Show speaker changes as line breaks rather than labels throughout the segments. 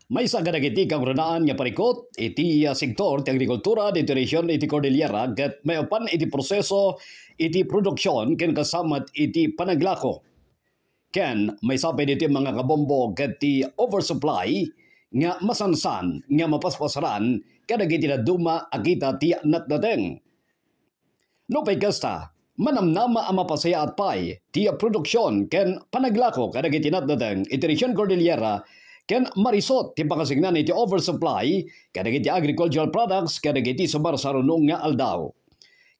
May sa kadagiti kang runaan nga parikot, iti sektor ti agrikultura dito region iti Cordillera ket may upan iti proseso iti produksyon ken kasamat iti panaglako. Ken may sabi dito mga kabombo ket ti oversupply nga masansan nga mapaspasaran kadagiti na duma akita ti natdateng. No pay kasta, manamnama ang mapasaya at pay ti produksyon ken panaglako kadagiti natdateng iti region Cordillera ken marisot ti pakasignan iti oversupply kadagiti agricultural products kadagiti sumarsarunong nga aldaw.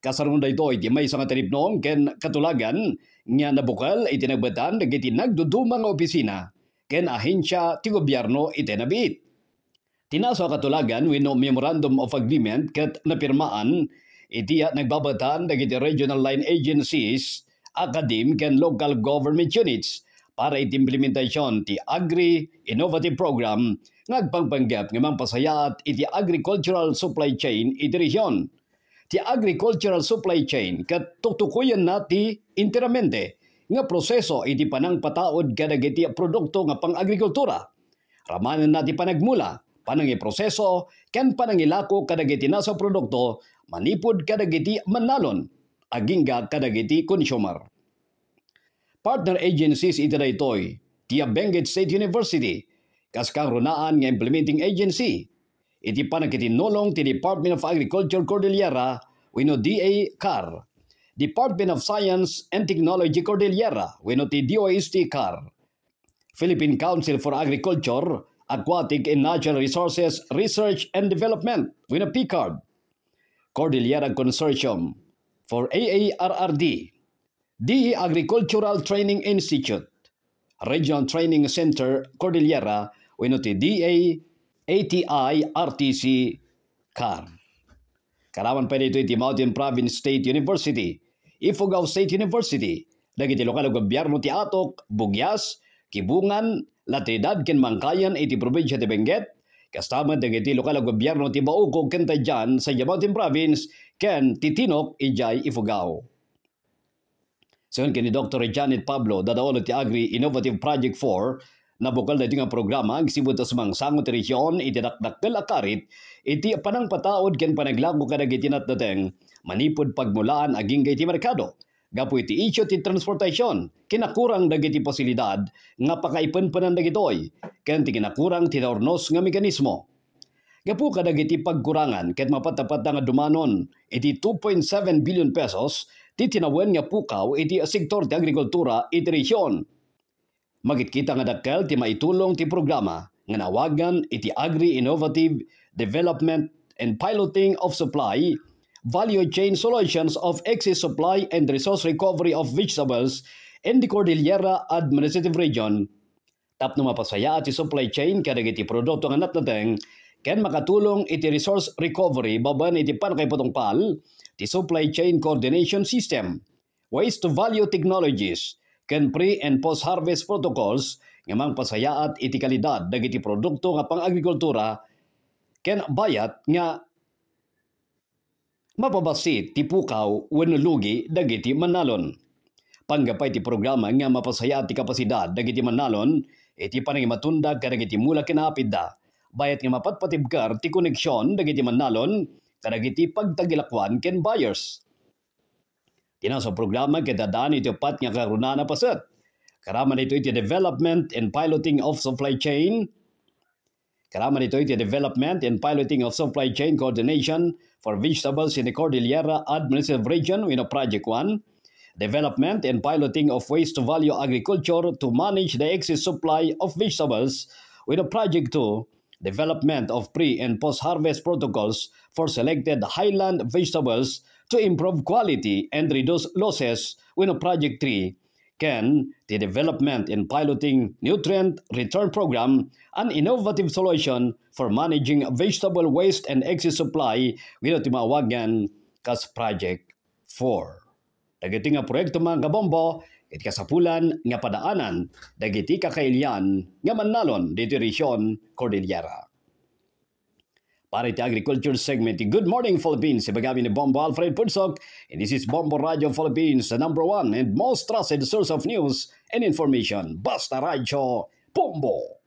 Kasarunong daytoy iti may nga tinipnong ken katulagan nga nabukal iti nagbatan dagiti nagduduma nga opisina ken ahensya ti gobyerno iti nabiit. Tinaso katulagan wenno memorandum of agreement ket napirmaan iti nagbabatan dagiti regional line agencies, academe ken local government units para iti implementasyon ti Agri-Innovative Program ngagpangpanggap nga mampasayat iti agricultural supply chain iti region. Ti agricultural supply chain ket tuktukuyan na ti interamente nga proseso iti panangpataod kadagiti produkto nga pang-agrikultura. Ramanan na ti panagmula, panangiproseso ken panangilako kadagiti nasa produkto manipud kadagiti manalon agingga kadagiti consumer. Partner agencies iti daytoy ti Benguet State University kas karunaan nga implementing agency iti panagkitinulong ti Department of Agriculture Cordillera wenno DA-CAR, Department of Science and Technology Cordillera wenno ti DOST-CAR, Philippine Council for Agriculture, Aquatic and Natural Resources Research and Development wenno PCARD, Cordillera Consortium for AARRD, DE Agricultural Training Institute, Regional Training Center Cordillera wenno ti DA-ATI-RTC CAR. Karaman pa dito iti Mountain Province State University, Ifugao State University, dagiti lokal gobyerno ti Atok, Bugyas, Kibungan, Latridad ken Mangkayan iti probinsya ti Benguet, kasama dagiti lokal gobyerno ti Baugog ken Tadjan sa Mountain Province ken Titinok ijay Ifugao. Sayon kini Dr. Janet Pablo, dadawalo ti Agri-Innovative Project 4, nabukal na iti nga programa, agsibot sa mangsangot ti region, iti dakdakkel akarit, iti panangpataod ken panaglago kadagiti natdateng, manipod pagmulaan aging iti merkado. Gapu iti isyo ti transportasyon, kinakurang dagiti pasilidad, nga pakaipenpenan dagitoy, ken ti kinakurang ti naornos nga mekanismo. Gapu kadagiti pagkurangan, ket mapatapat nga dumanon, iti 2.7 billion pesos, ti tinawen nga pukaw iti sektor ti agrikultura iti region. Magitkita nga dakkel ti maitulong ti programa nga nawagan iti Agri-Innovative Development and Piloting of Supply, Value Chain Solutions of Excess Supply and Resource Recovery of Vegetables in the Cordillera Administrative Region. Tapno mapasaya iti supply chain kadagiti produkto nga natdateng ken makatulong iti resource recovery baban iti panakaypatungpal ti supply chain coordination system, waste to value technologies, ken pre- and post-harvest protocols nga mangpasayaat iti kalidad dagiti produkto nga pang-agrikultura ken bayat nga mapabasit ti pukaw wenno lugi dagiti manalon. Panggapay ti programa nga mapasayaat ti kapasidad dagiti manalon iti panangimatunda kadagiti mula kinapidda, bayat nga mapatpatibkar ti koneksyon dagiti manalon kadagiti pagtagilakwan ken buyers. Tinasa programa kedadaan iti upat nga karunana paset. Karaman ito iti development and piloting of supply chain. Karaman ito iti development and piloting of supply chain coordination for vegetables in the Cordillera Administrative Region wenno Project 1. Development and piloting of waste to value agriculture to manage the excess supply of vegetables wenno Project 2. Development of pre- and post-harvest protocols for selected highland vegetables to improve quality and reduce losses wenno Project 3, ken the development and piloting nutrient return program, an innovative solution for managing vegetable waste and excess supply wenno timawagan kas Project 4. Dagiti nga proyekto mga kabombo, iti kasapulan nga padaanan, dagiti kakailian nga manalon dito region Cordillera. Para iti agriculture segment, Good Morning Philippines, ibagami ni Bombo Alfred Pudsok, and this is Bombo Radio Philippines, the #1 and most trusted source of news and information. Basta Radio Bombo!